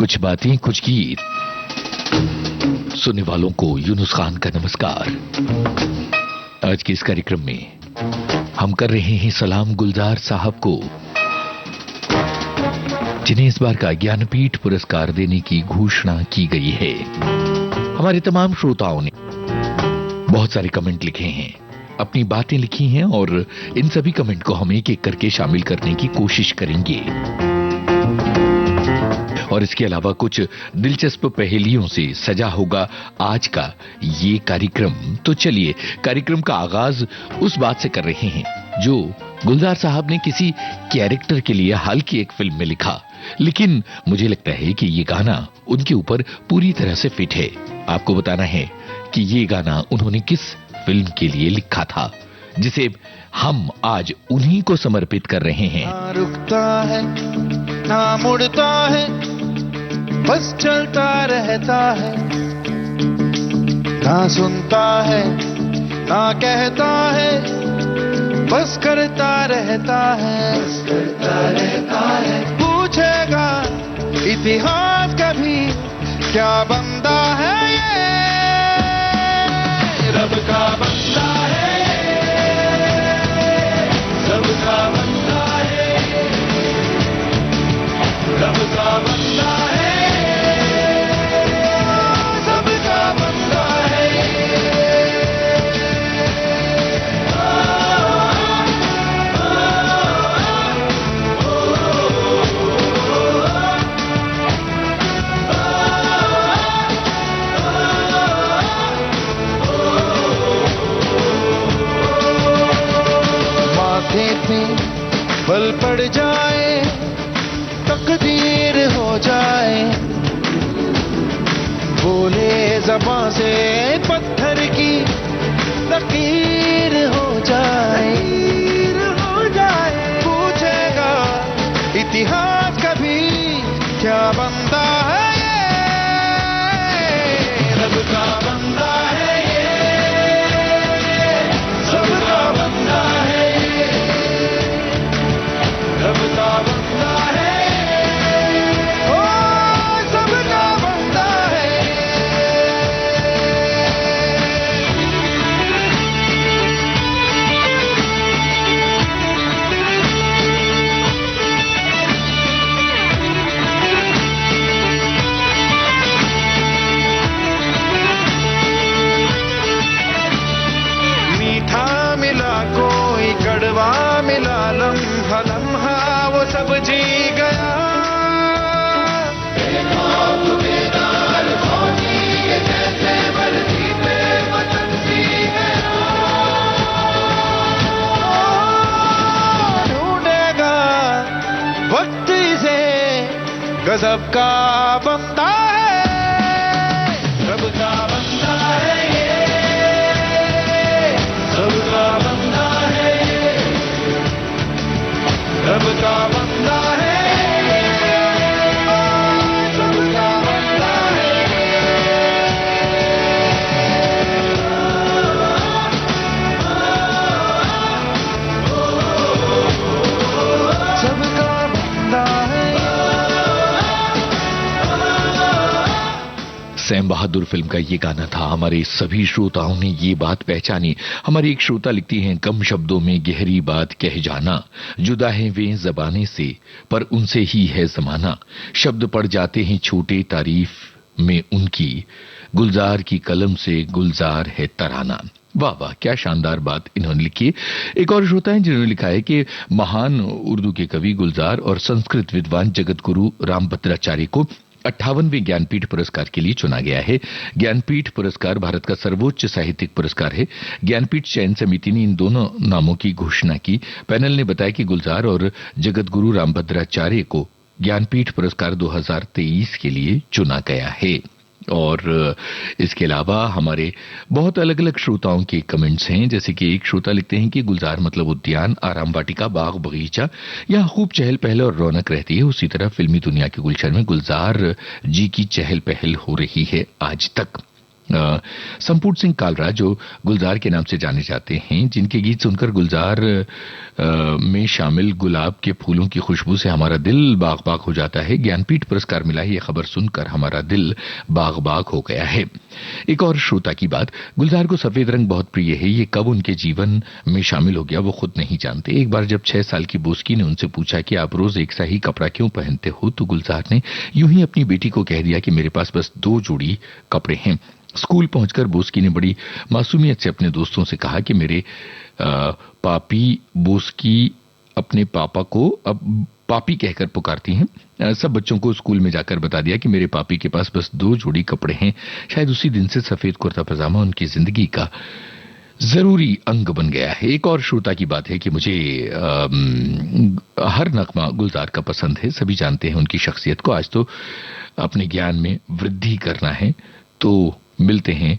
कुछ बातें कुछ गीत। सुनने वालों को यूनुस खान का नमस्कार। आज के इस कार्यक्रम में हम कर रहे हैं सलाम गुलजार साहब को, जिन्हें इस बार का ज्ञानपीठ पुरस्कार देने की घोषणा की गई है। हमारे तमाम श्रोताओं ने बहुत सारे कमेंट लिखे हैं, अपनी बातें लिखी हैं और इन सभी कमेंट को हम एक एक करके शामिल करने की कोशिश करेंगे। और इसके अलावा कुछ दिलचस्प पहेलियों से सजा होगा आज का ये कार्यक्रम। तो चलिए कार्यक्रम का आगाज उस बात से कर रहे हैं जो गुलजार साहब ने किसी कैरेक्टर के लिए हाल की एक फिल्म में लिखा, लेकिन मुझे लगता है कि ये गाना उनके ऊपर पूरी तरह से फिट है। आपको बताना है कि ये गाना उन्होंने किस फिल्म के लिए लिखा था, जिसे हम आज उन्हीं को समर्पित कर रहे हैं। ना रुकता है ना मुड़ता है, बस चलता रहता है, ना सुनता है ना कहता है, बस करता रहता है, पूछेगा इतिहास कभी क्या बंदा है ये, रब का बंदा है, रब का बंदा है, रब का बंदा है, रब का बंदा है। माथे पे बल पड़ जाए, तकदीर हो जाए, बोले ज़बां से पत्थर की लकीर हो जाए, पूछेगा इतिहास कभी क्या बंदा है ये, रब का बंदा है ये, सब का बंदा है ये, रब का बंदा है, ओ सब का बंदा है। मीठा मिला कोई कड़वा मिला, लम्हा लम्हा वो सब जी गया, ढूंढेगा वक्त इसे गजब का बंदा है, रब का बंदा है ये, रब का बंदा है ये, रब का बंदा है, सब का बंदा है, सब का बंदा है। सैम बहादुर फिल्म का ये गाना था। हमारे सभी श्रोताओं ने ये बात पहचानी। हमारी एक श्रोता लिखती हैं, कम शब्दों में गहरी बात कह जाना, जुदा है वे जबाने से पर उनसे ही है जमाना, शब्द पड़ जाते हैं छोटे तारीफ में उनकी, गुलजार की कलम से गुलजार है तराना। वाह वाह, क्या शानदार बात इन्होंने लिखी। एक और श्रोता है जिन्होंने लिखा है कि महान उर्दू के कवि गुलजार और संस्कृत विद्वान जगत गुरु रामभद्राचार्य को 58वें ज्ञानपीठ पुरस्कार के लिए चुना गया है। ज्ञानपीठ पुरस्कार भारत का सर्वोच्च साहित्यिक पुरस्कार है। ज्ञानपीठ चयन समिति ने इन दोनों नामों की घोषणा की। पैनल ने बताया कि गुलजार और जगत गुरु रामभद्राचार्य को ज्ञानपीठ पुरस्कार 2023 के लिए चुना गया है। और इसके अलावा हमारे बहुत अलग अलग श्रोताओं के कमेंट्स हैं, जैसे कि एक श्रोता लिखते हैं कि गुलजार मतलब उद्यान, आराम वाटिका, बाग बगीचा, यहाँ खूब चहल पहल और रौनक रहती है। उसी तरह फिल्मी दुनिया के गुलशन में गुलजार जी की चहल पहल हो रही है आज तक। संपूर्ण सिंह कालरा जो गुलजार के नाम से जाने जाते हैं, जिनके गीत सुनकर गुलजार में शामिल गुलाब के फूलों की खुशबू से हमारा दिल बाग बाग हो जाता है। ज्ञानपीठ पुरस्कार मिला है, ये खबर सुनकर हमारा दिल बाग बाग हो गया है। एक और श्रोता की बात, गुलजार को सफेद रंग बहुत प्रिय है, ये कब उनके जीवन में शामिल हो गया वो खुद नहीं जानते। एक बार जब 6 साल की बोस्की ने उनसे पूछा कि आप रोज एक सा ही कपड़ा क्यों पहनते हो, तो गुलजार ने यूं ही अपनी बेटी को कह दिया कि मेरे पास बस 2 जोड़ी कपड़े हैं। स्कूल पहुंचकर बोस्की ने बड़ी मासूमियत से अपने दोस्तों से कहा कि मेरे पापी बोस्की अपने पापा को अब पापी कहकर पुकारती हैं। सब बच्चों को स्कूल में जाकर बता दिया कि मेरे पापी के पास बस 2 जोड़ी कपड़े हैं। शायद उसी दिन से सफेद कुर्ता पजामा उनकी जिंदगी का जरूरी अंग बन गया है। एक और श्रोता की बात है कि मुझे हर नगमा गुलजार का पसंद है। सभी जानते हैं उनकी शख्सियत को, आज तो अपने ज्ञान में वृद्धि करना है। तो मिलते हैं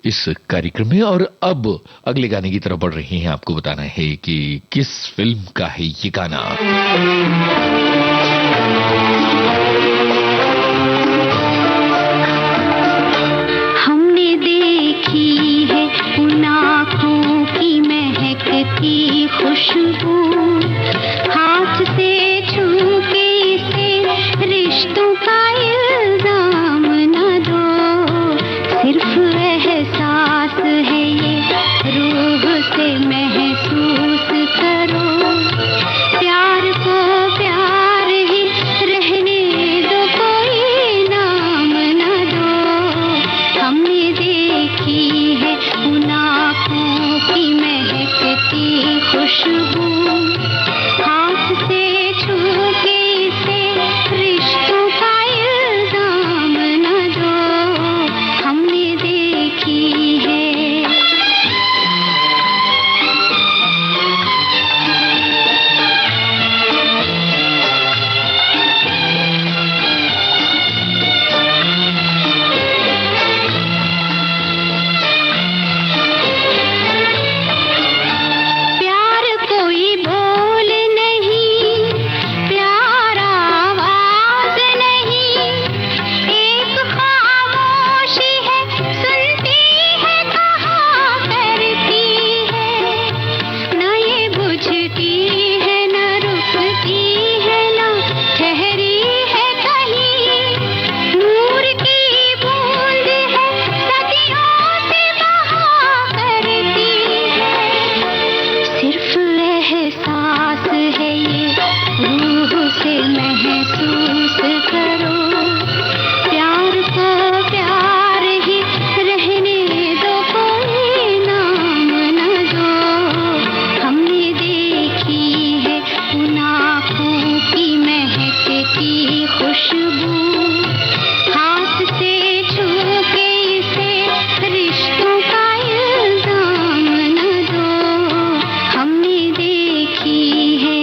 इस कार्यक्रम में, और अब अगले गाने की तरफ बढ़ रहे हैं। आपको बताना है कि किस फिल्म का है ये गाना। हमने देखी है उन आँखों की महकती खुशबू, हाथ से छू के इसे रिश्तों का इल्जाम न दो। सिर्फ एहसास है ये, रूह से महसूस करो। प्यार को प्यार ही रहने दो, कोई नाम न दो। हमने देखी है उन आँखों की महकती खुशबू, हाथ से छू के इसे रिश्तों का इल्जाम न दो। हमने देखी है। प्यार कोई बोल नहीं, प्यार आवाज नहीं, एक खामोशी है, सुनती है, कहा करती है। न ये बुझती है, न रुकती है, न ठहरी है कहीं। नूर की बूंद है, सदियों से बहा करती है। सिर्फ एहसास है ये, रूह से महसूस करो। प्यार को प्यार ही रहने दो, कोई नाम न दो। हमने देखी है उन आँखों की महकती खुशबू, हाथ से छू के इसे रिश्तों का इल्जाम न दो। हमने देखी है।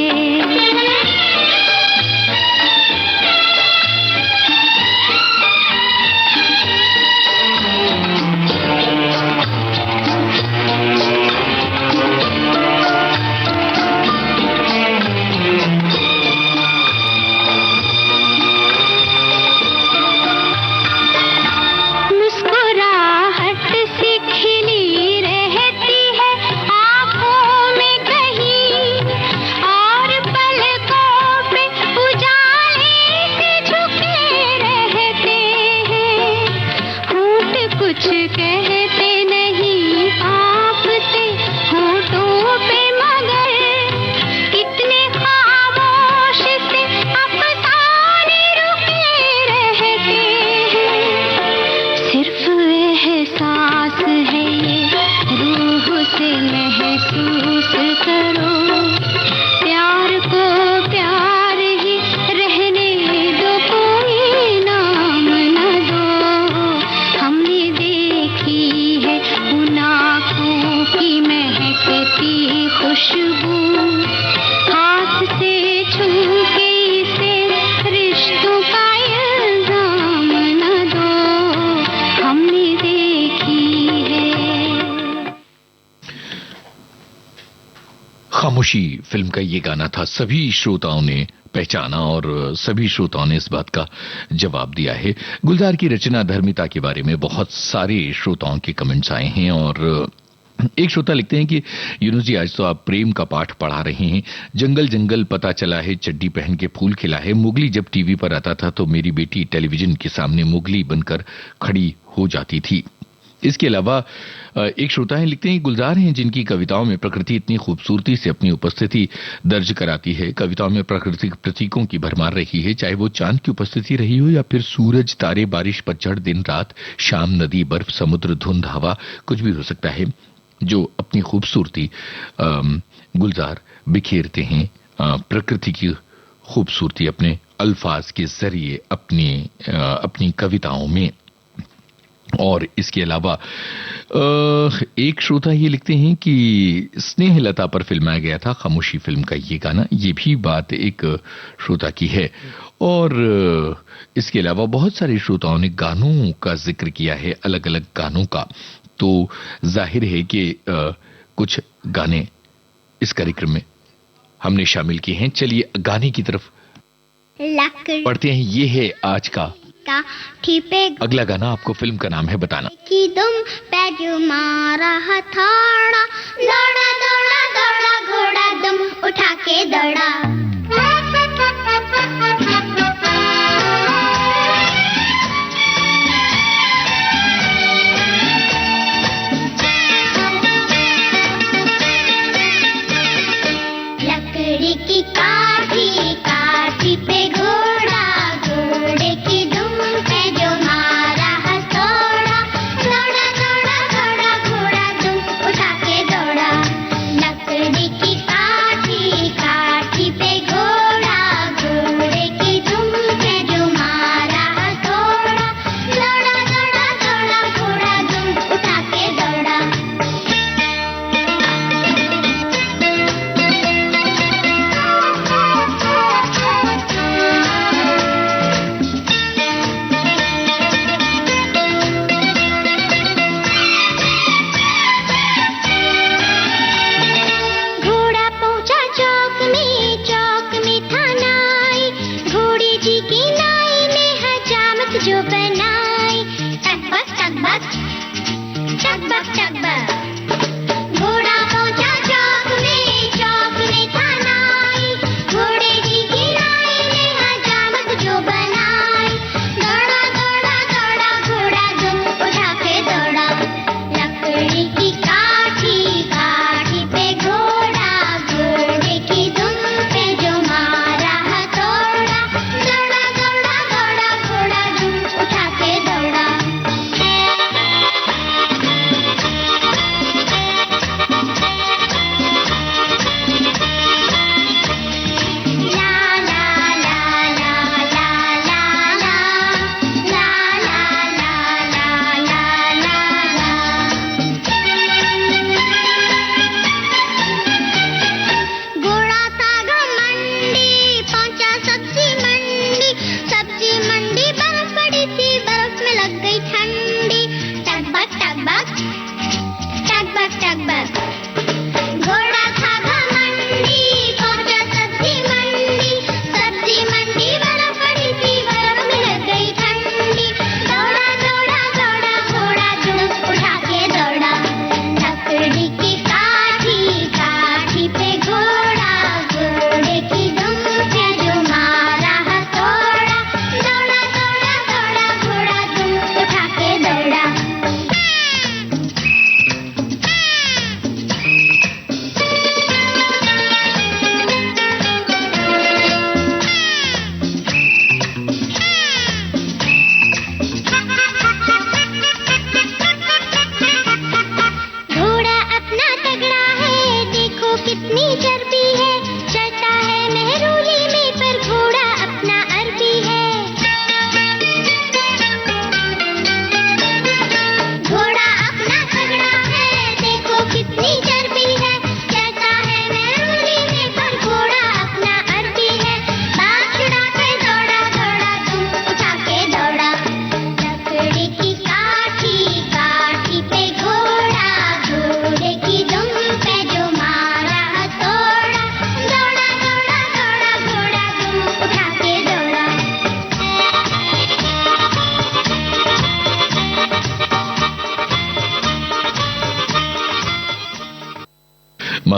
मुस्कुराहट सी खिली रहती है आँखों में कहीं, और पलकों पे उजाले से झुके रहते हैं। होंठ कुछ कहते नहीं, कांपते होठों पे, मगर कितने खामोश से अफसाने रुके रहते हैं। सिर्फ एहसास है ये, रूह से महसूस करो। प्यार को प्यार ही रहने दो, कोई नाम न दो। हमने देखी है उन आँखों की महकती खुशबू, हाथ से छू के इसे रिश्तों का इल्जाम न दो। हमने देखी है। खामोशी फिल्म का ये गाना था। सभी श्रोताओं ने पहचाना और सभी श्रोताओं ने इस बात का जवाब दिया है। गुलजार की रचना धर्मिता के बारे में बहुत सारे श्रोताओं के कमेंट्स आए हैं और एक श्रोता लिखते हैं कि यूनुस जी, आज तो आप प्रेम का पाठ पढ़ा रहे हैं। जंगल जंगल पता चला है, चड्डी पहन के फूल खिला है। मुगली जब टीवी पर आता था तो मेरी बेटी टेलीविजन के सामने मुगली बनकर खड़ी हो जाती थी। इसके अलावा एक श्रोता है लिखते हैं, गुलजार हैं जिनकी कविताओं में प्रकृति इतनी खूबसूरती से अपनी उपस्थिति दर्ज कराती है। कविताओं में प्राकृतिक प्रतीकों की भरमार रही है, चाहे वो चांद की उपस्थिति रही हो या फिर सूरज, तारे, बारिश, पतझड़, दिन रात, शाम, नदी, बर्फ, समुद्र, धुंध, हवा, कुछ भी हो सकता है, जो अपनी खूबसूरती गुलजार बिखेरते हैं। प्रकृति की खूबसूरती अपने अल्फाज के जरिए अपनी कविताओं में। और इसके अलावा एक श्रोता ये लिखते हैं कि स्नेहलता पर फिल्माया गया था खामोशी फिल्म का ये गाना, ये भी बात एक श्रोता की है। और इसके अलावा बहुत सारे श्रोताओं ने गानों का जिक्र किया है, अलग अलग गानों का। तो जाहिर है कि कुछ गाने इस कार्यक्रम में हमने शामिल किए हैं। चलिए गाने की तरफ पढ़ते हैं। ये है आज का ठीपे अगला गाना। आपको फिल्म का नाम है बताना। कि तुम पैजू मारा हथौड़ा, दौड़ा दौड़ा दौड़ा घोड़ा दुम उठा के दौड़ा। लकड़ी की काठी काठी पे घोड़ा, घोड़े की दुम पे जो मारा हथौड़ा, दौड़ा दौड़ा दौड़ा घोड़ा दुम उठा के दौड़ा। लकड़ी की काठी काठी पे घोड़ा, घोड़े की दुम पे जो मारा हथौड़ा, दौड़ा दौड़ा दौड़ा घोड़ा दुम उठा के दौड़ा। घोड़ा पहुंचा चौक में था नाई, घोड़े जी की नाई ने हजामत जो बनाई। टकबक टकबक टकबक टकबक। घोड़ा पहुंचा चौक में था नाई, घोड़े जी की नाई ने हजामत जो बनाई। दौड़ा दौड़ा दौड़ा घोड़ा दुम उठा के दौड़ा। लकड़ी की काठी काठी पे घोड़ा, घोड़े की दुम पे जो मारा हथौड़ा, दौड़ा दौड़ा दौड़ा घोड़ा दुम उठा के दौड़ा।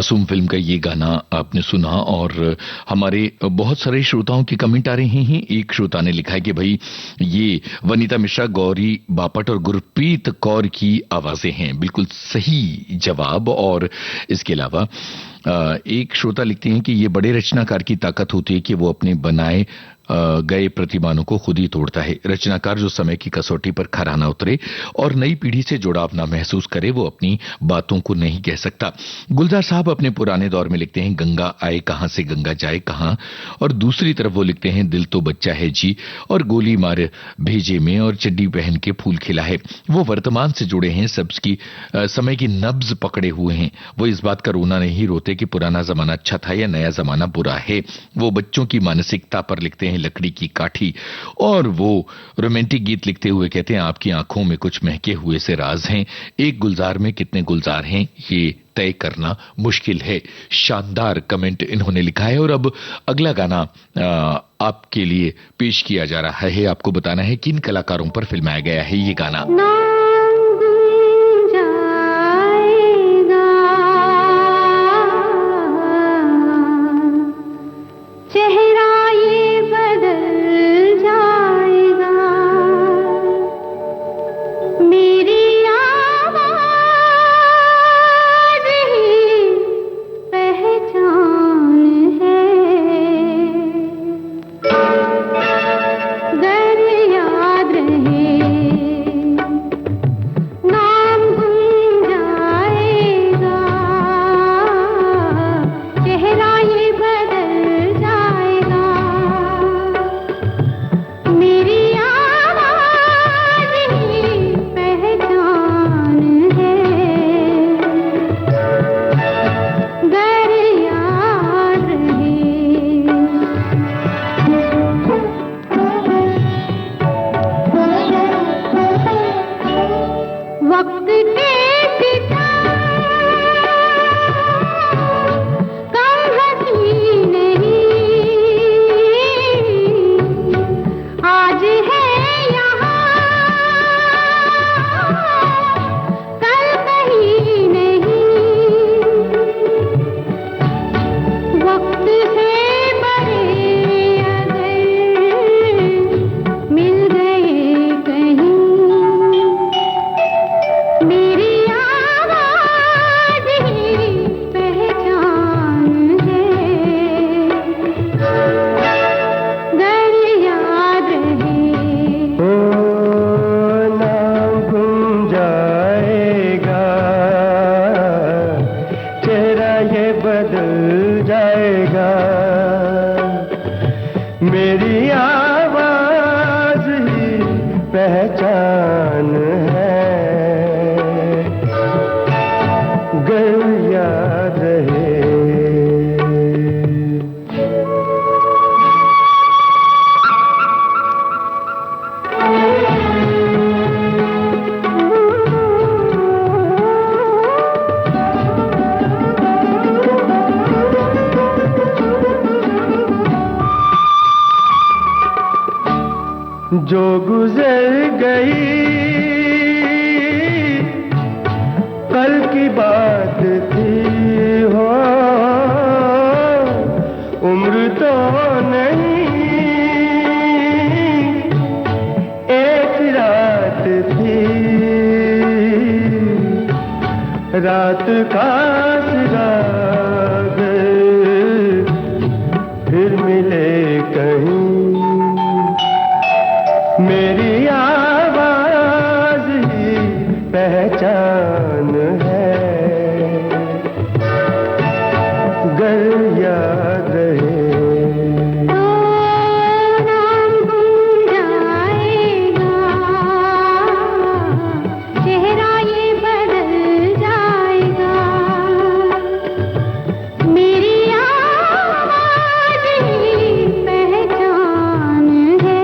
मासूम फिल्म का ये गाना आपने सुना और हमारे बहुत सारे श्रोताओं के कमेंट आ रहे हैं। एक श्रोता ने लिखा है कि भाई ये वनीता मिश्रा, गौरी बापट और गुरप्रीत कौर की आवाजें हैं। बिल्कुल सही जवाब। और इसके अलावा एक श्रोता लिखते हैं कि ये बड़े रचनाकार की ताकत होती है कि वो अपने बनाए गए प्रतिमानों को खुद ही तोड़ता है। रचनाकार जो समय की कसौटी पर खरा ना उतरे और नई पीढ़ी से जुड़ाव ना महसूस करे, वो अपनी बातों को नहीं कह सकता। गुलजार साहब अपने पुराने दौर में लिखते हैं गंगा आए कहां से गंगा जाए कहां, और दूसरी तरफ वो लिखते हैं दिल तो बच्चा है जी और गोली मार भेजे में और चड्डी पहन के फूल खिला है। वो वर्तमान से जुड़े हैं, सबकी समय की नब्ज पकड़े हुए हैं। वो इस बात का रोना नहीं रोते कि पुराना जमाना अच्छा था या नया जमाना बुरा है। वो बच्चों की मानसिकता पर लिखते हैं लकड़ी की काठी, और वो रोमांटिक गीत लिखते हुए कहते हैं आपकी आंखों में कुछ महके हुए से राज हैं, एक गुलजार में कितने गुलजार हैं ये तय करना मुश्किल है। शानदार कमेंट इन्होंने लिखा है। और अब अगला गाना आपके लिए पेश किया जा रहा है। आपको बताना है किन कलाकारों पर फिल्माया गया है ये गाना। जो गुजर गई कल की बात थी हो, उम्र तो नहीं एक रात थी, रात का सिराग फिर मिले कहीं, मेरी आवाज ही पहचान है, गर याद रहे। नाम गुम जाएगा, चेहरा ये बदल जाएगा, मेरी आवाज ही पहचान है,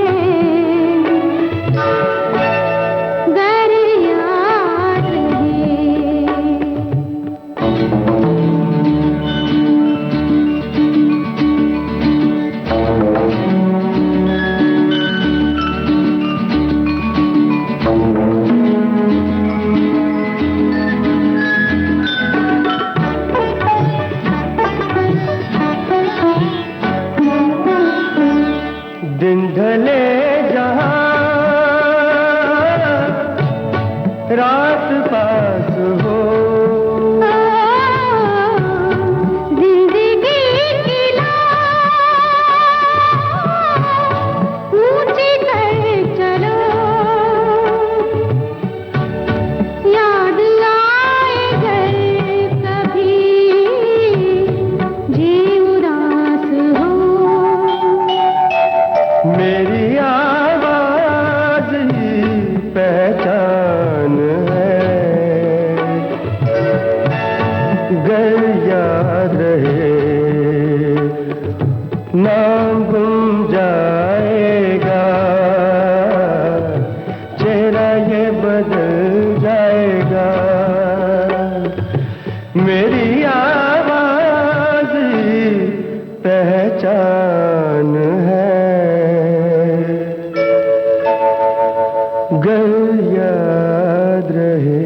गर याद रहे।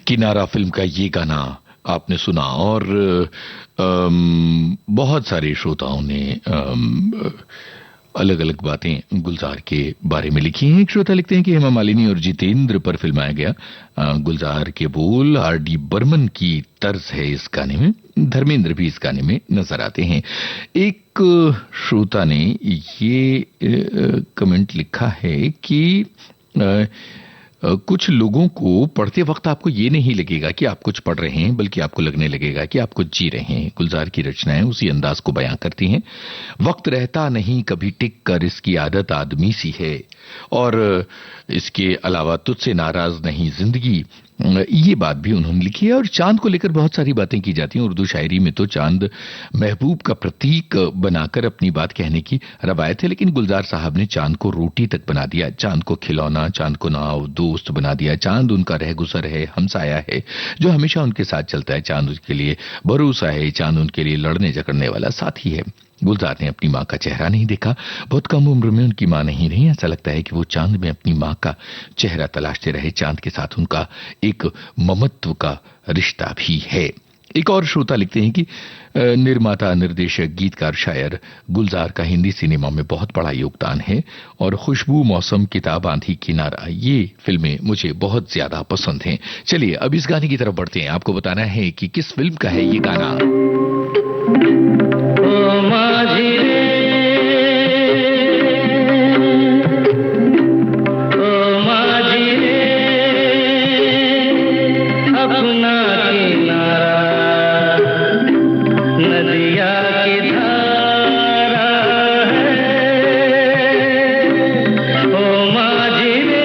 किनारा फिल्म का ये गाना आपने सुना और बहुत सारे श्रोताओं ने अलग अलग बातें गुलजार के बारे में लिखी हैं। एक श्रोता लिखते हैं कि हेमा मालिनी और जितेंद्र पर फिल्माया गया गुलजार के बोल R.D. बर्मन की तर्ज है इस गाने में। धर्मेंद्र भी इस गाने में नजर आते हैं। एक श्रोता ने ये कमेंट लिखा है कि कुछ लोगों को पढ़ते वक्त आपको ये नहीं लगेगा कि आप कुछ पढ़ रहे हैं, बल्कि आपको लगने लगेगा कि आप कुछ जी रहे हैं। गुलजार की रचनाएं उसी अंदाज को बयां करती हैं। वक्त रहता नहीं कभी टिक कर, इसकी आदत आदमी सी है। और इसके अलावा तुझसे नाराज नहीं जिंदगी, ये बात भी उन्होंने लिखी है। और चांद को लेकर बहुत सारी बातें की जाती हैं। उर्दू शायरी में तो चांद महबूब का प्रतीक बनाकर अपनी बात कहने की रवायत है, लेकिन गुलजार साहब ने चांद को रोटी तक बना दिया, चांद को खिलौना, चांद को नाव दोस्त बना दिया। चांद उनका रह गुजर है, हमसाया है जो हमेशा उनके साथ चलता है। चांद उनके लिए भरोसा है, चांद उनके लिए लड़ने झगड़ने वाला साथी है। गुलजार ने अपनी माँ का चेहरा नहीं देखा, बहुत कम उम्र में उनकी माँ नहीं रही। ऐसा लगता है कि वो चांद में अपनी माँ का चेहरा तलाशते रहे। चांद के साथ उनका एक ममत्व का रिश्ता भी है। एक और श्रोता लिखते हैं कि निर्माता, निर्देशक, गीतकार, शायर गुलजार का हिंदी सिनेमा में बहुत बड़ा योगदान है और खुशबू, मौसम, किताब, आंधी, किनारा, ये फिल्में मुझे बहुत ज्यादा पसंद हैं। चलिए अब इस गाने की तरफ बढ़ते हैं। आपको बताना है कि किस फिल्म का है ये गाना। ओ माझी रे, ओ माझी रे, अपना किनारा नदिया की धारा है। ओ माझी रे,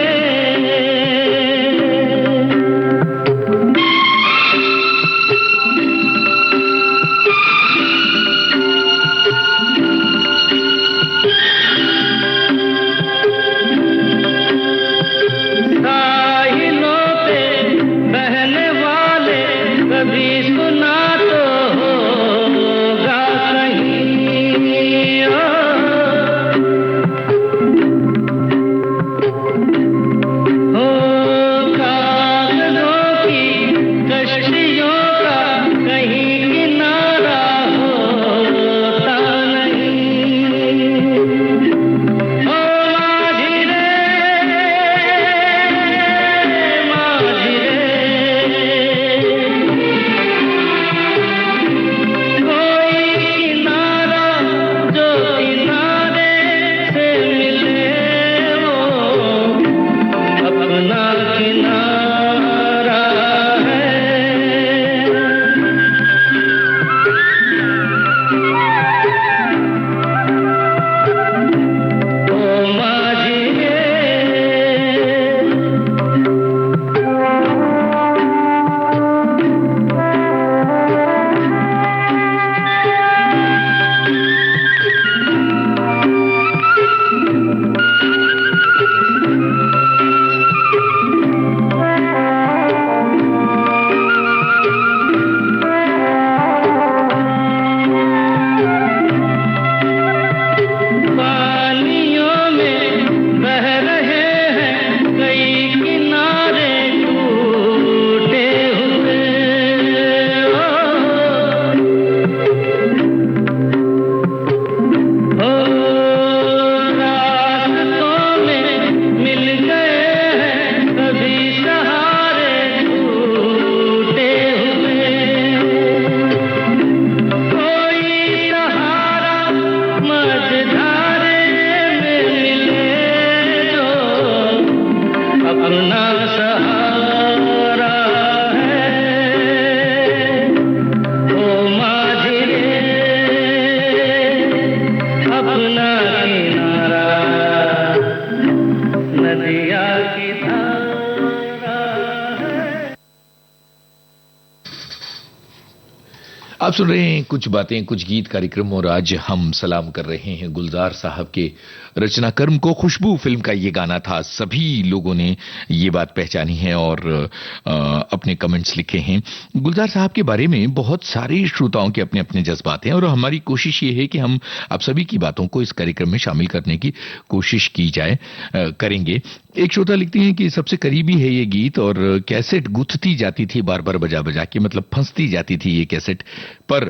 आप सुन रहे हैं कुछ बातें कुछ गीत कार्यक्रम और आज हम सलाम कर रहे हैं गुलजार साहब के रचना कर्म को। खुशबू फिल्म का ये गाना था। सभी लोगों ने ये बात पहचानी है और अपने कमेंट्स लिखे हैं। गुलजार साहब के बारे में बहुत सारे श्रोताओं के अपने अपने जज्बात हैं और हमारी कोशिश ये है कि हम आप सभी की बातों को इस कार्यक्रम में शामिल करने की कोशिश की जाए, करेंगे। एक श्रोता लिखती हैं कि सबसे करीबी है ये गीत और कैसेट गुथती जाती थी बार बार बजा बजा के, मतलब फंसती जाती थी ये कैसेट, पर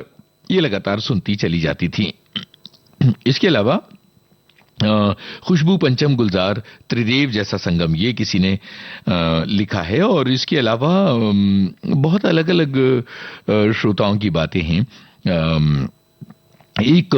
ये लगातार सुनती चली जाती थी। इसके अलावा खुशबू पंचम गुलजार त्रिदेव जैसा संगम, ये किसी ने लिखा है। और इसके अलावा बहुत अलग अलग श्रोताओं की बातें हैं। एक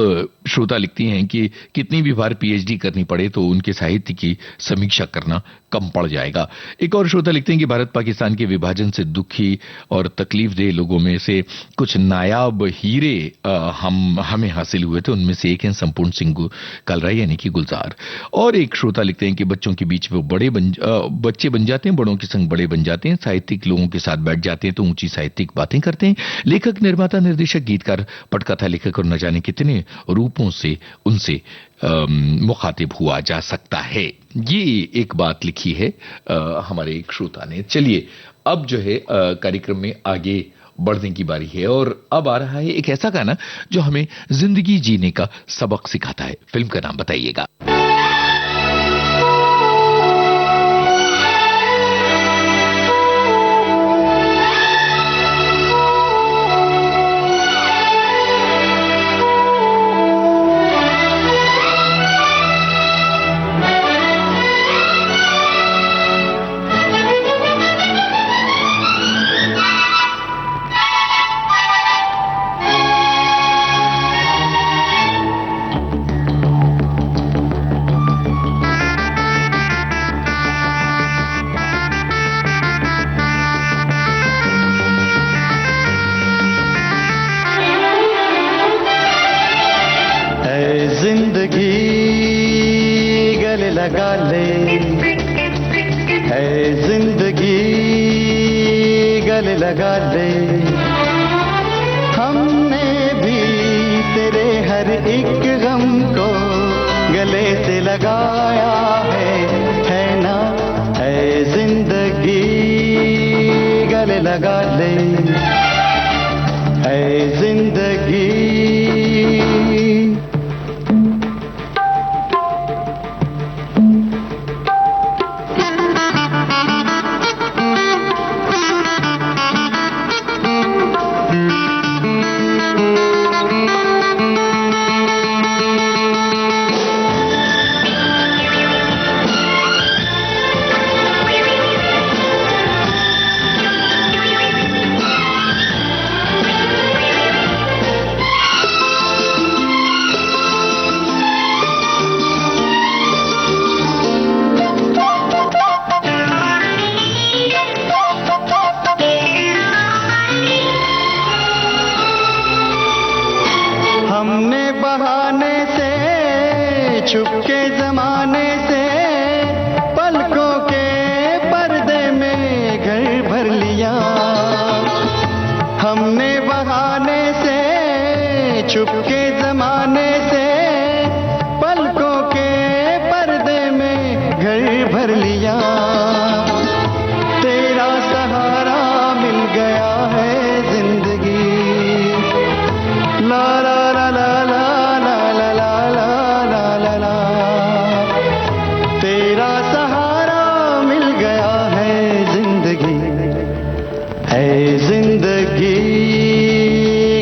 श्रोता लिखती हैं कि कितनी भी बार पीएचडी करनी पड़े तो उनके साहित्य की समीक्षा करना कम पड़ जाएगा। एक और श्रोता लिखते हैं कि भारत पाकिस्तान के विभाजन से दुखी और तकलीफदेह लोगों में से कुछ नायाब हीरे हमें हासिल हुए थे, उनमें से एक हैं संपूर्ण सिंह कलरा यानी कि गुलजार। और एक श्रोता लिखते हैं कि बच्चों के बीच वो बच्चे बन जाते हैं, बड़ों के संग बड़े बन जाते हैं, साहित्यिक लोगों के साथ बैठ जाते हैं तो ऊंची साहित्यिक बातें करते हैं। लेखक, निर्माता, निर्देशक, गीतकार, पटकथा लेखक और न जाने कितने रूपों से उनसे मुखातिब हुआ जा सकता है। ये एक बात लिखी है हमारे एक श्रोता ने। चलिए अब जो है कार्यक्रम में आगे बढ़ने की बारी है और अब आ रहा है एक ऐसा गाना जो हमें जिंदगी जीने का सबक सिखाता है। फिल्म का नाम बताइएगा। लगा ले, हमने भी तेरे हर एक गम को गले से लगाया है ना। ऐ जिंदगी गले लगा ले, ऐ जिंदगी। हमने बहाने से छुपके जमाने से पलकों के पर्दे में घर भर लिया। हमने बहाने से छुपके जमाने से पलकों के पर्दे में घर भर लिया। तेरा सहारा मिल गया है जिंदगी। ला ला ला ला ला ला ला ला ला ला। तेरा सहारा मिल गया है जिंदगी। है जिंदगी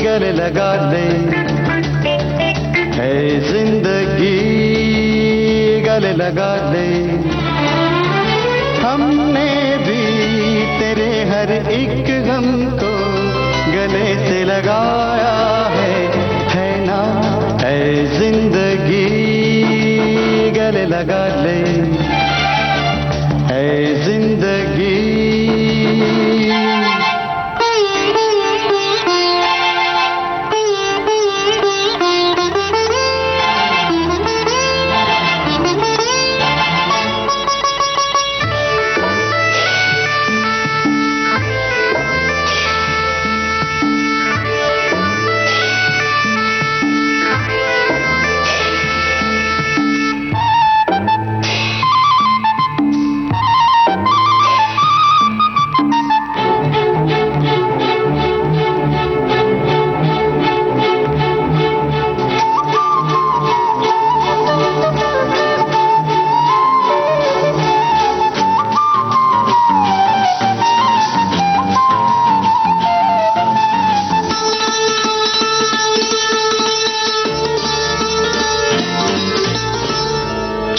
गले लगा ले, है जिंदगी गले लगा ले। हमने भी तेरे हर एक गम को गले से लगाया है ना। ऐ जिंदगी गले लगा ले, ऐ जिंदगी।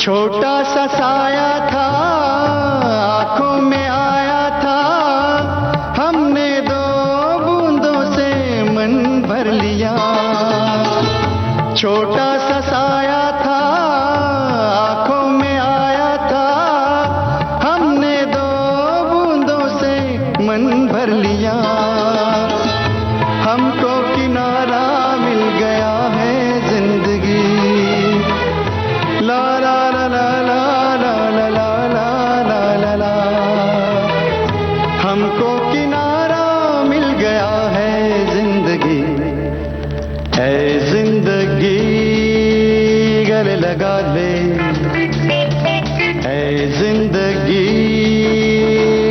छोटा सा साया था, आंखों में आया था, हमने दो बूंदों से मन भर लिया। छोटा सा साया था, आंखों में आया था, हमने दो बूंदों से मन भर लिया। हमको किनारा मिल गया है जिंदगी, ला ला ला ला ला ला ला ला ला ला ला। हमको किनारा मिल गया है जिंदगी। ऐ जिंदगी गले लगा ले, ऐ जिंदगी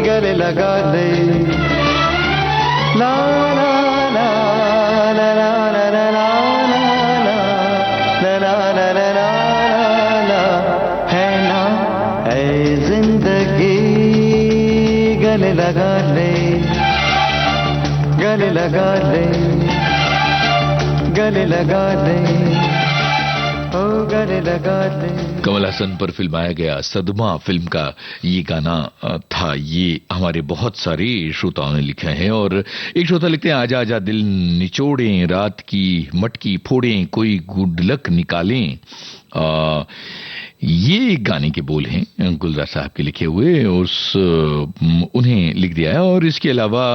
गले लगा ले। ला ला ला ला ला ला ला ला ला ला ला ला ला ला, है ना ऐ जिंदगी गले लगा ले, गले लगा ले, गले लगा ले, ओ गले लगा ले। कमल हसन पर फिल्माया गया सदमा फिल्म का ये गाना था। ये हमारे बहुत सारे श्रोताओं ने लिखे हैं और एक श्रोता लिखते हैं, आजा आजा दिल निचोड़ें, रात की मटकी फोड़ें, कोई गुड लक निकालें। ये गाने के बोल हैं गुलजार साहब के लिखे हुए, उन्हें लिख दिया है। और इसके अलावा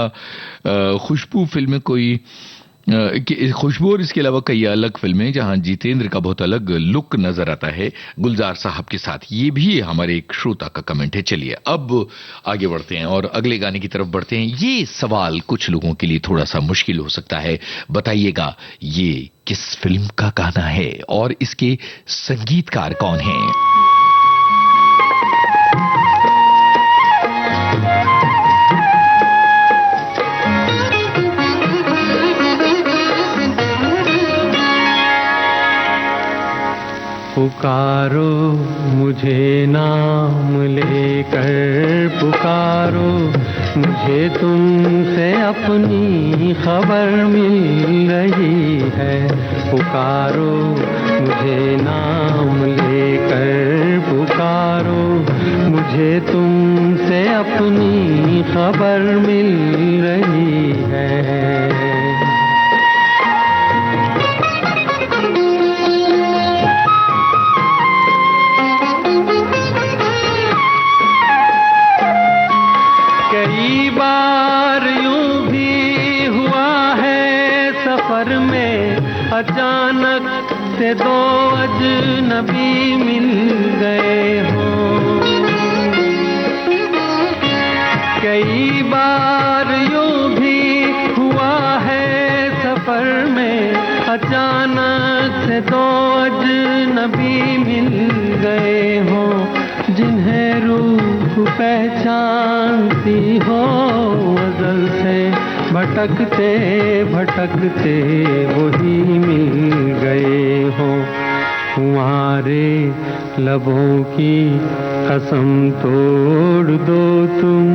खुशबू फिल्म में कोई खुशबू और इसके अलावा कई अलग फिल्में जहां जितेंद्र का बहुत अलग लुक नजर आता है गुलजार साहब के साथ। ये भी हमारे एक श्रोता का कमेंट है। चलिए अब आगे बढ़ते हैं और अगले गाने की तरफ बढ़ते हैं। ये सवाल कुछ लोगों के लिए थोड़ा सा मुश्किल हो सकता है। बताइएगा ये किस फिल्म का गाना है और इसके संगीतकार कौन हैं? पुकारो मुझे नाम लेकर, पुकारो मुझे तुमसे अपनी खबर मिल रही है। पुकारो मुझे नाम लेकर, पुकारो मुझे तुमसे अपनी खबर मिल रही है। कई बार यूं भी हुआ है सफर में, अचानक से दो अजनबी मिल गए हों। कई बार यूं भी हुआ है सफर में, अचानक से दो अजनबी मिल गए हों। जिन्हें रूह पहचानती हो अज़ल से, भटकते भटकते वही मिल गए हो। तुम्हारे लबों की कसम तोड़ दो तुम,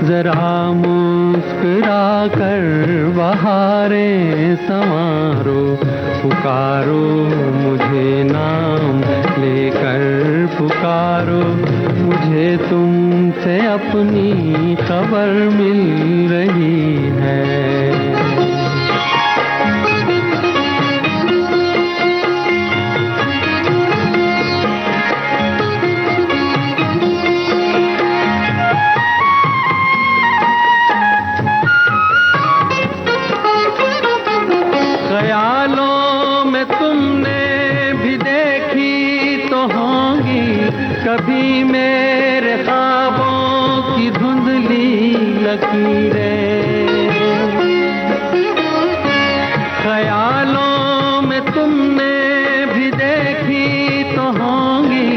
जरा मुस्कुरा कर बहारें संवारो। पुकारो मुझे नाम लेकर, पुकारो मुझे तुमसे अपनी खबर मिल रही है। ख्यालों में तुमने भी देखी तो होंगी कभी मेरे ख्वाबों की धुंधली लकीरें। ख्यालों में तुमने भी देखी तो होंगी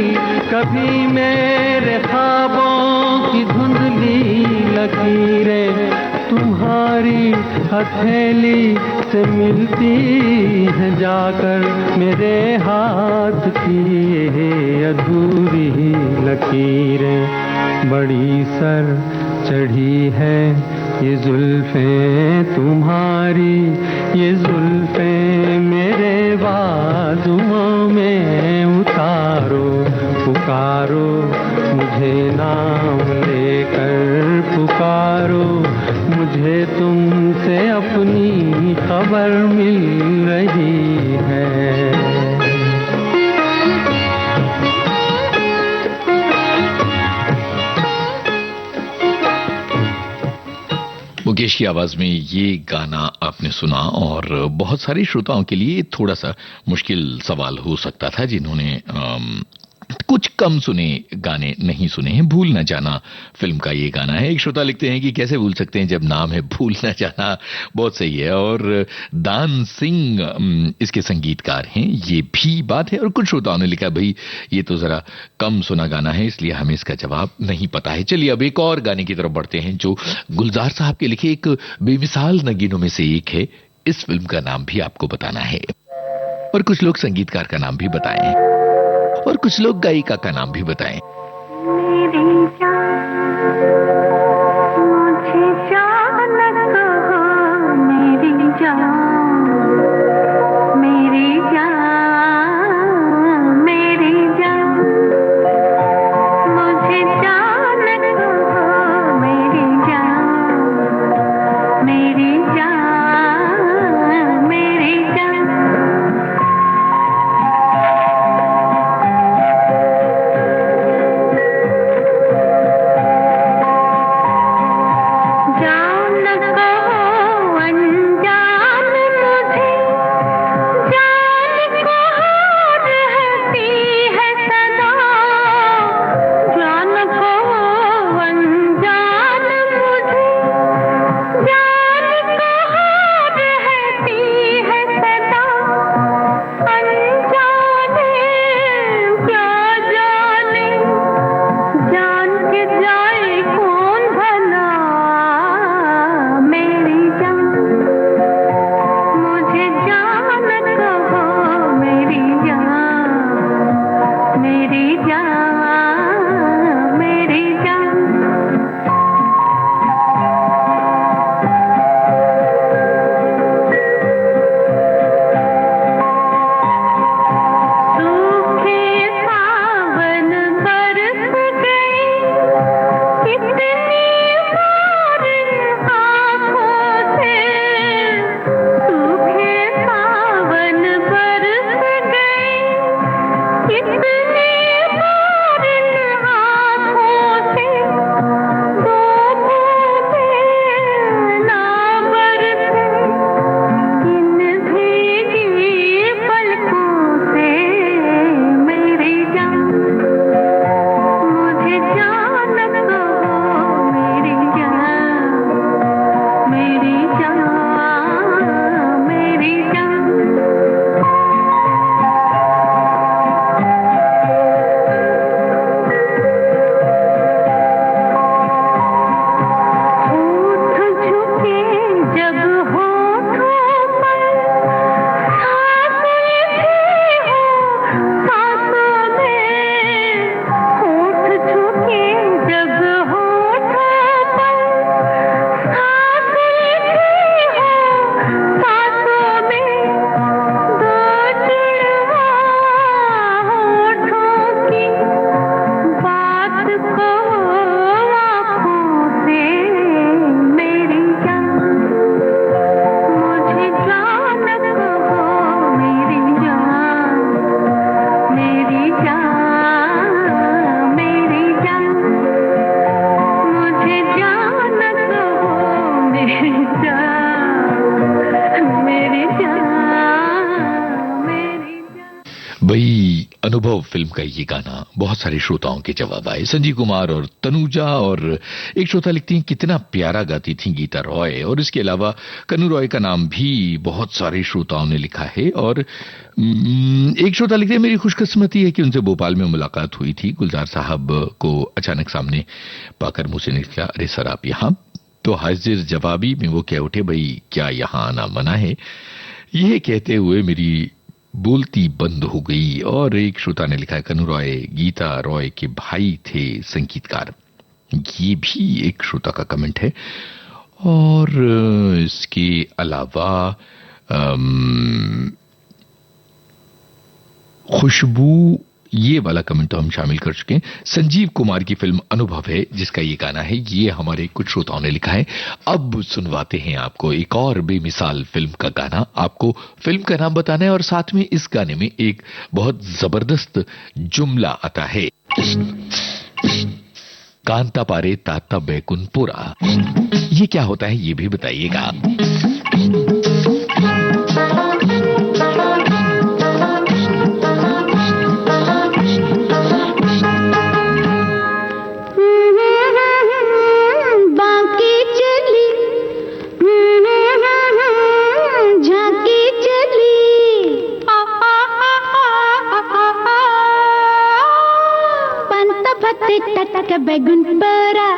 कभी मेरे ख्वाबों की धुंधली लकीरें। तुम्हारी हथेली से मिलती है जाकर मेरे हाथ की अधूरी लकीरें। बड़ी सर चढ़ी है ये जुल्फें तुम्हारी, ये जुल्फें मेरे बाजुओं में उतारो। पुकारो, मुझे नाम लेकर पुकारो, मुझे तुमसे अपनी खबर मिल रही है। मुकेश की आवाज में ये गाना आपने सुना और बहुत सारे श्रोताओं के लिए थोड़ा सा मुश्किल सवाल हो सकता था जिन्होंने कुछ कम सुने गाने नहीं सुने हैं। भूल न जाना फिल्म का ये गाना है। एक श्रोता लिखते हैं कि कैसे भूल सकते हैं जब नाम है भूल न जाना। बहुत सही है। और दान सिंह इसके संगीतकार हैं, ये भी बात है। और कुछ श्रोताओं ने लिखा भाई ये तो जरा कम सुना गाना है इसलिए हमें इसका जवाब नहीं पता है। चलिए अब एक और गाने की तरफ बढ़ते हैं जो गुलजार साहब के लिखे एक बेमिसाल नगीनों में से एक है। इस फिल्म का नाम भी आपको बताना है और कुछ लोग संगीतकार का नाम भी बताएं और कुछ लोग गायिका का नाम भी बताएं। मेरी जान मुझे जान कहो, मेरी जान, मेरी जान, मेरी जान, मुझे जान कहो, मेरी जान, मेरी जान, मेरी जान। अनुभव फिल्म का ये गाना बहुत सारे श्रोताओं के जवाब आए। संजीव कुमार और तनुजा और एक श्रोता लिखती हैं कितना प्यारा गाती थी गीता रॉय। और इसके अलावा कन्नू रॉय का नाम भी बहुत सारे श्रोताओं ने लिखा है। और एक श्रोता लिखते हैं मेरी खुशकिस्मती है कि उनसे भोपाल में मुलाकात हुई थी। गुलजार साहब को अचानक सामने पाकर मुंह से निकला अरे सर आप यहाँ, तो हाजिर जवाबी में वो कह उठे भाई क्या यहाँ आना मना है। ये कहते हुए मेरी बोलती बंद हो गई। और एक श्रोता ने लिखा है कन्नू रॉय गीता रॉय के भाई थे संगीतकार। ये भी एक श्रोता का कमेंट है। और इसके अलावा खुशबू ये वाला कमेंट तो हम शामिल कर चुके हैं। संजीव कुमार की फिल्म अनुभव है जिसका ये गाना है, ये हमारे कुछ श्रोताओं ने लिखा है। अब सुनवाते हैं आपको एक और बेमिसाल फिल्म का गाना। आपको फिल्म का नाम बताना है और साथ में इस गाने में एक बहुत जबरदस्त जुमला आता है, कांता पारे ताता बैकुंठपुरा। ये क्या होता है ये भी बताइएगा। बांके चली झांकी चली पंत भत्ते टटक बैगुन परा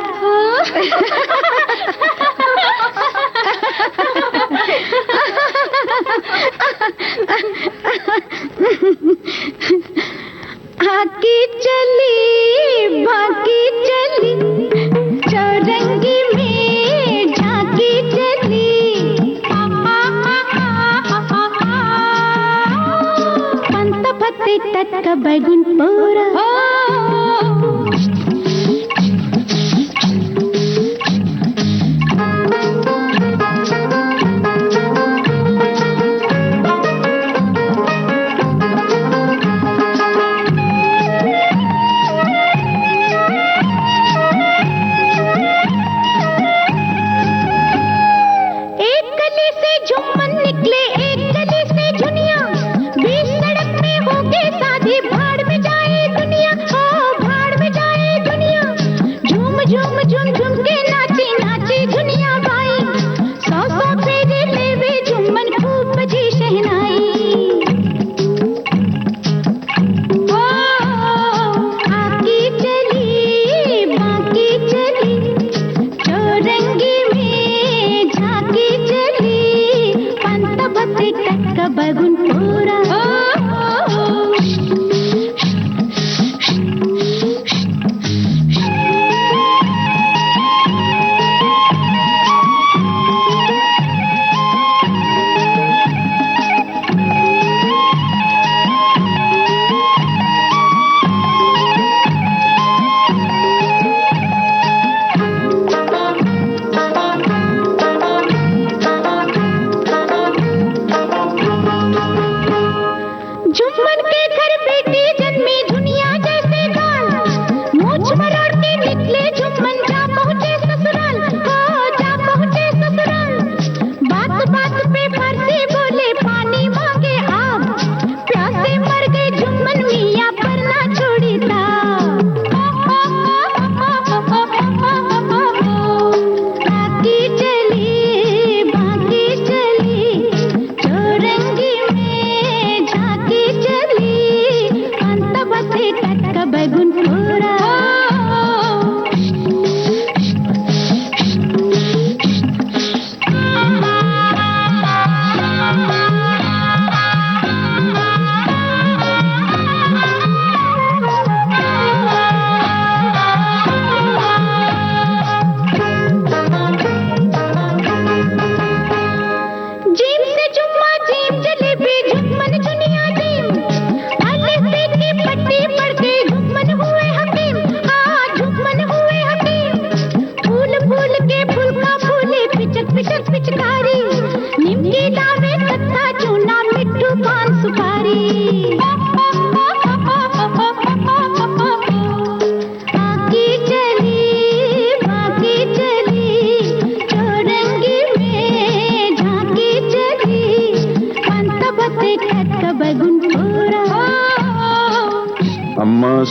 आकी चली बाकी चली चौरंगी में झांकी चली पंत भत्ते टटक बैगुन परा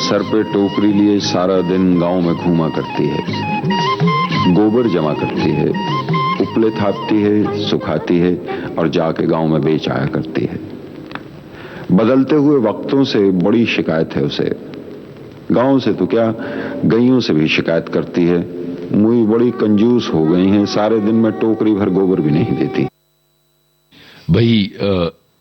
सर पे टोकरी लिए सारा दिन गांव में घूमा करती है, गोबर जमा करती है, उपले थापती है, सुखाती है और जाके गांव में बेच आया करती है। बदलते हुए वक्तों से बड़ी शिकायत है उसे। गांव से तो क्या, गईयों से भी शिकायत करती है। मुई बड़ी कंजूस हो गई हैं, सारे दिन में टोकरी भर गोबर भी नहीं देती। भाई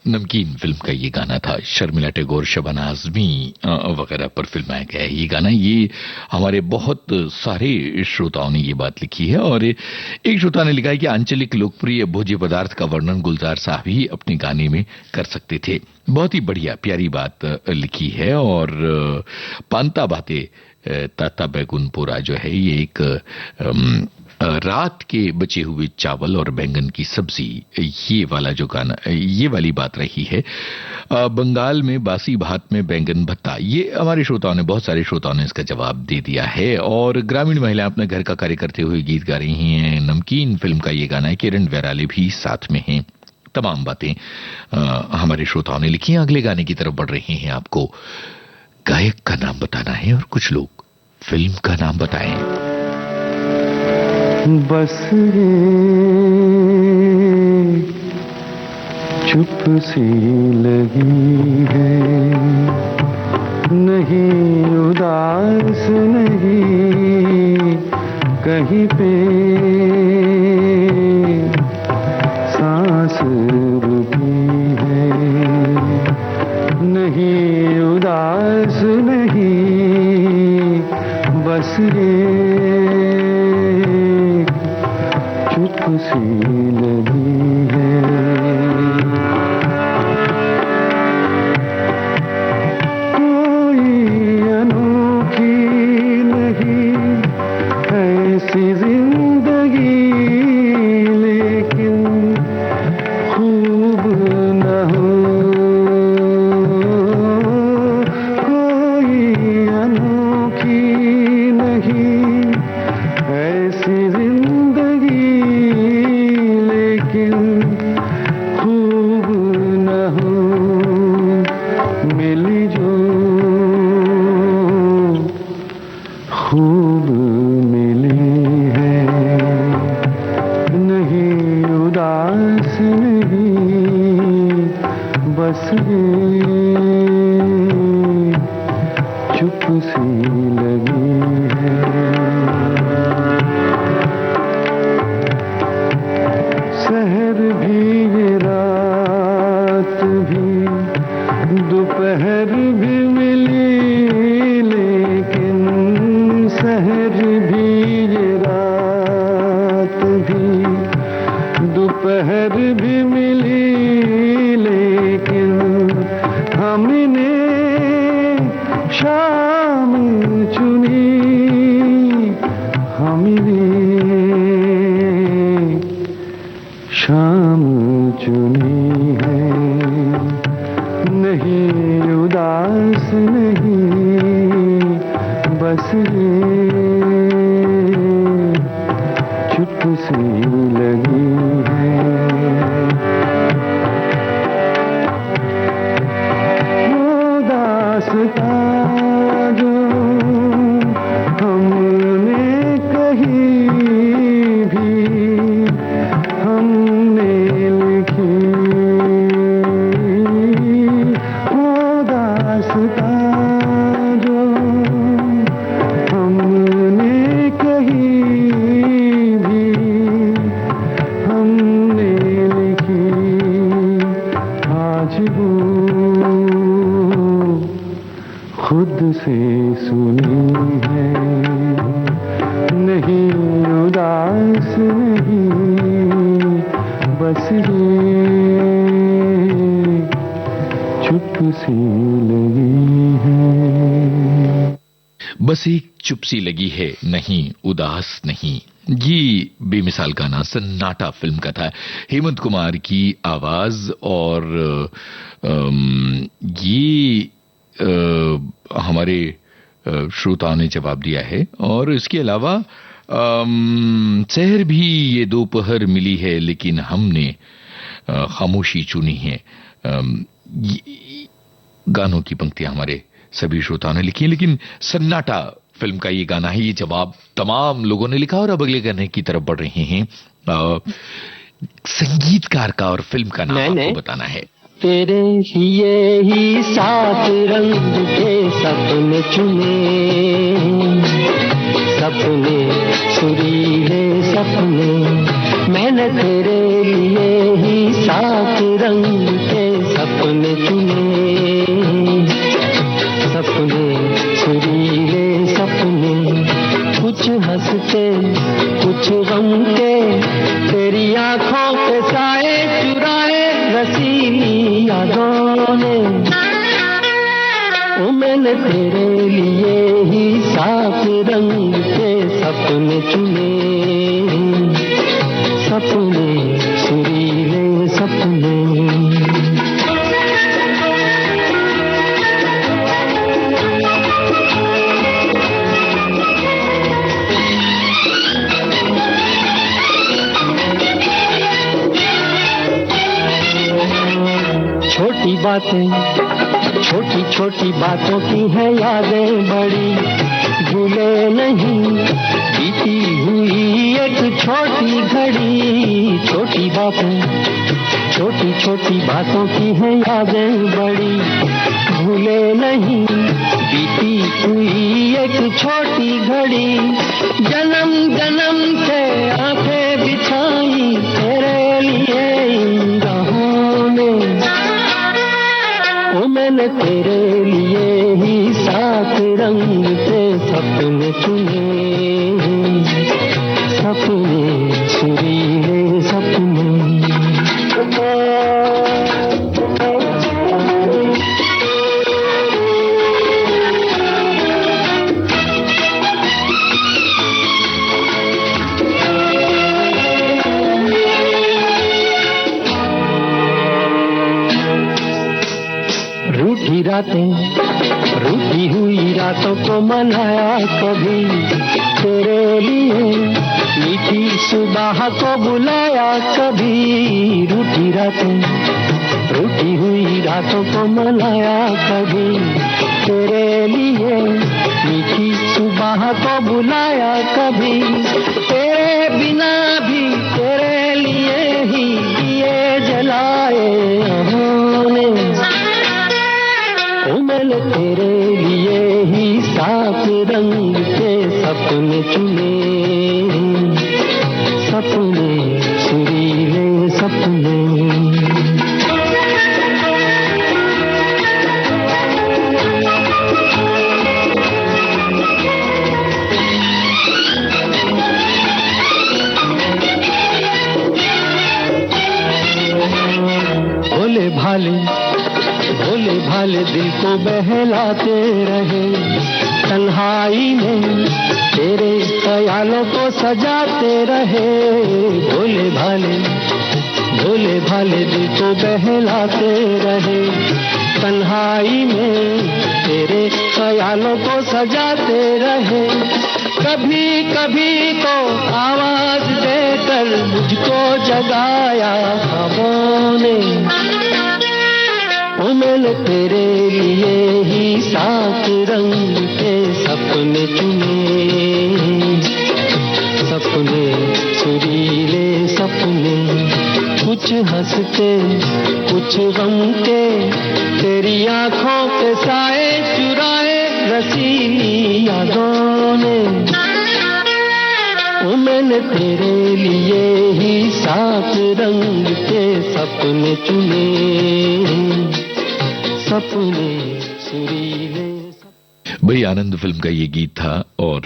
नमकीन फिल्म का ये गाना था। शर्मिला टैगोर, शबाना आजमी वगैरह पर फिल्माया गया है ये गाना। ये हमारे बहुत सारे श्रोताओं ने ये बात लिखी है और एक श्रोता ने लिखा है कि आंचलिक लोकप्रिय भोज्य पदार्थ का वर्णन गुलजार साहब ही अपने गाने में कर सकते थे। बहुत ही बढ़िया प्यारी बात लिखी है। और पांता बाते ताता बैगुनपुरा जो है ये एक रात के बचे हुए चावल और बैंगन की सब्जी, ये वाला जो गाना, ये वाली बात रही है। बंगाल में बासी भात में बैंगन भत्ता, ये हमारे श्रोताओं ने, बहुत सारे श्रोताओं ने इसका जवाब दे दिया है। और ग्रामीण महिलाएं अपने घर का कार्य करते हुए गीत गा रही हैं। नमकीन फिल्म का ये गाना है, किरण वैराले भी साथ में हैं। तमाम बातें हमारे श्रोताओं ने लिखी हैं। अगले गाने की तरफ बढ़ रहे हैं। आपको गायक का नाम बताना है और कुछ लोग फिल्म का नाम बताएं। बस ये चुप सी लगी है, नहीं उदास नहीं कहीं पे सांस रुकी है, नहीं उदास नहीं बस ये चुप सी लगी है। कोई अनोखी नहीं ऐसी जिंदगी, लेकिन खूब न हो। कोई अनोखी नहीं ऐसी जिंदगी, लेकिन खूब न हो। मिली जो खूब मिली है, नहीं उदास नहीं बस ये चुप सी लगी है। शहर भी ये रात भी दोपहर भी मिली, लेकिन शहर भी ये रात भी दोपहर भी मिली, लेकिन हमने शाम चुनी, हमने शाम चुनी है। नहीं उदास नहीं बस ये चुप सी लगी है। वो दास्तां जो हमने कही भी हमने लिखी, वो दास्तां जो हमने कही भी हमने लिखी, आज वो खुद से सुनी है। नहीं उदास नहीं बस ये चुप सी लगी है। बस एक चुप सी लगी है, नहीं उदास नहीं। ये बेमिसाल गाना सन्नाटा फिल्म का था। हेमंत कुमार की आवाज और ये हमारे श्रोताओं ने जवाब दिया है। और इसके अलावा शहर भी ये दोपहर मिली है, लेकिन हमने खामोशी चुनी है। गानों की पंक्तियां हमारे सभी श्रोताओं ने लिखी है, लेकिन सन्नाटा फिल्म का ये गाना है। ये जवाब तमाम लोगों ने लिखा। और अब अगले गाने की तरफ बढ़ रहे हैं। संगीतकार का और फिल्म का नाम आपको बताना है। तेरे ये ही सात रंग के सपने चुने, सपने सुरीले सपने, मैंने तेरे लिए ही सात रंग के कुछ हंसते कुछ गम के, तेरी आंखों के साए चुराए रसीली यादों ने। ओ मैंने तेरे लिए ही सात रंग के सपने चुने, सपने सुरीले सपने। छोटी बातें छोटी छोटी बातों की है यादें बड़ी, भूले नहीं बीती हुई एक छोटी घड़ी। छोटी बातें छोटी छोटी बातों की है यादें बड़ी, भूले नहीं बीती हुई एक छोटी घड़ी। जन्म जन्म से आंखें बिछाई तेरे लिए इन राहों में। ओ मैंने तेरे लिए ही सात रंग के सपने चुने, सपने सुरीले सपने। रूठी रातें रूठी हुई रातों को मनाया कभी तेरे लिए, मीठी सुबह को बुलाया कभी। रूठी रातें रूठी हुई रातों को मनाया कभी तेरे लिए, मीठी सुबह को बुलाया कभी। तेरे बिना भी तेरे लिए ही दिए जलाए हमने। ओ मैंने तेरे लिए ही सात रंग के सपने चुने, सपने सुरीले सपने। भोले भाले भोले भाले दिल को बहलाते रहे, तन्हाई में तेरे ख्यालों को सजाते रहे। भोले भाले दिल को बहलाते रहे, तन्हाई में तेरे ख्यालों को सजाते रहे। कभी कभी तो आवाज देकर मुझको जगाया ख्वाबों ने। ओ मैंने तेरे लिए ही सात रंग के सपने चुने, सपने सुरीले सपने। कुछ हंसते कुछ गम के, तेरी आंखों के साए चुराए रसीली यादों ने। ओ मैंने तेरे लिए ही सात रंग के सपने चुने, सपने सुरीले। भाई आनंद फिल्म का ये गीत था और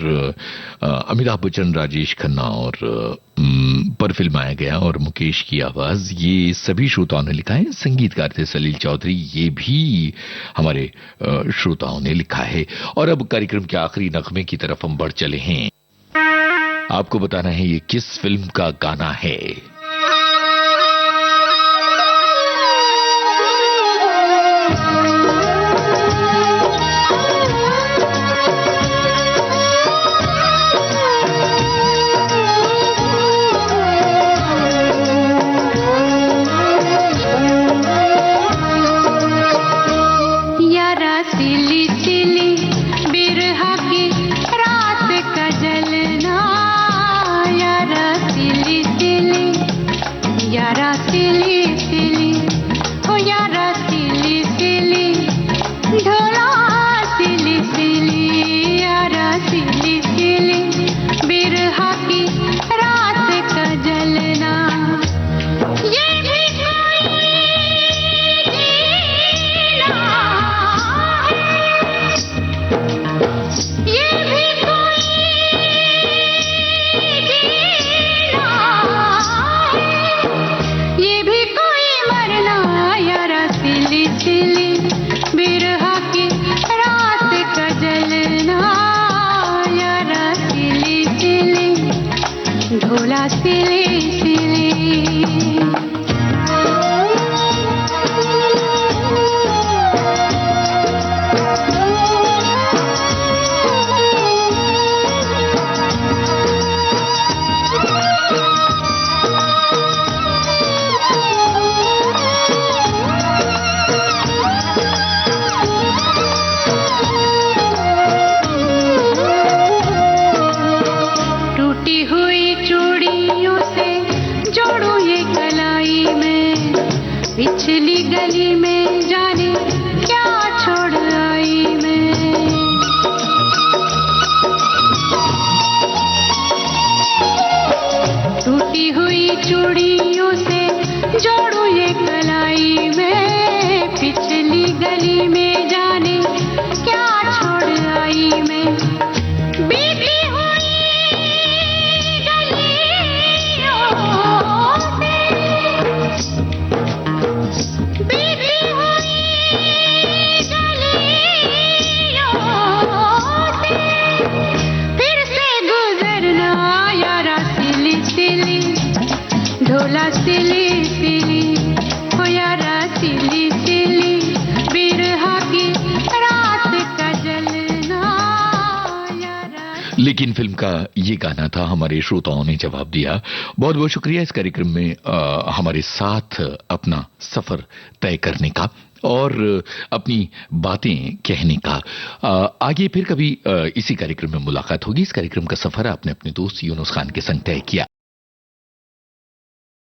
अमिताभ बच्चन, राजेश खन्ना और पर फिल्माया गया और मुकेश की आवाज। ये सभी श्रोताओं ने लिखा है। संगीतकार थे सलील चौधरी, ये भी हमारे श्रोताओं ने लिखा है। और अब कार्यक्रम के आखिरी नगमे की तरफ हम बढ़ चले हैं। आपको बताना है ये किस फिल्म का गाना है। रात का जलना यारा सिली सिली ढोला सिले सिले। टूटी हुई चूड़ियों से जोड़ो ये कलाई में, पिछली गली में जाने क्या छोड़ आई मैं। टूटी हुई चूड़ियों से जोड़ो ये कलाई में, पिछली गली में जाने क्या छोड़ आई मैं। बीती हुई गलियों से, बीती हुई गलियों से फिर से गुजरना यारा सिली सिली, ढोला सिली सिली, हो यारा सिली सिली, बिरहा की रात का जलना यारा। लेकिन फिल्म का ये गाना था, हमारे श्रोताओं ने जवाब दिया। बहुत बहुत शुक्रिया इस कार्यक्रम में हमारे साथ अपना सफर तय करने का और अपनी बातें कहने का। आगे फिर कभी इसी कार्यक्रम में मुलाकात होगी। इस कार्यक्रम का सफर आपने अपने दोस्त यूनुस खान के संग तय किया।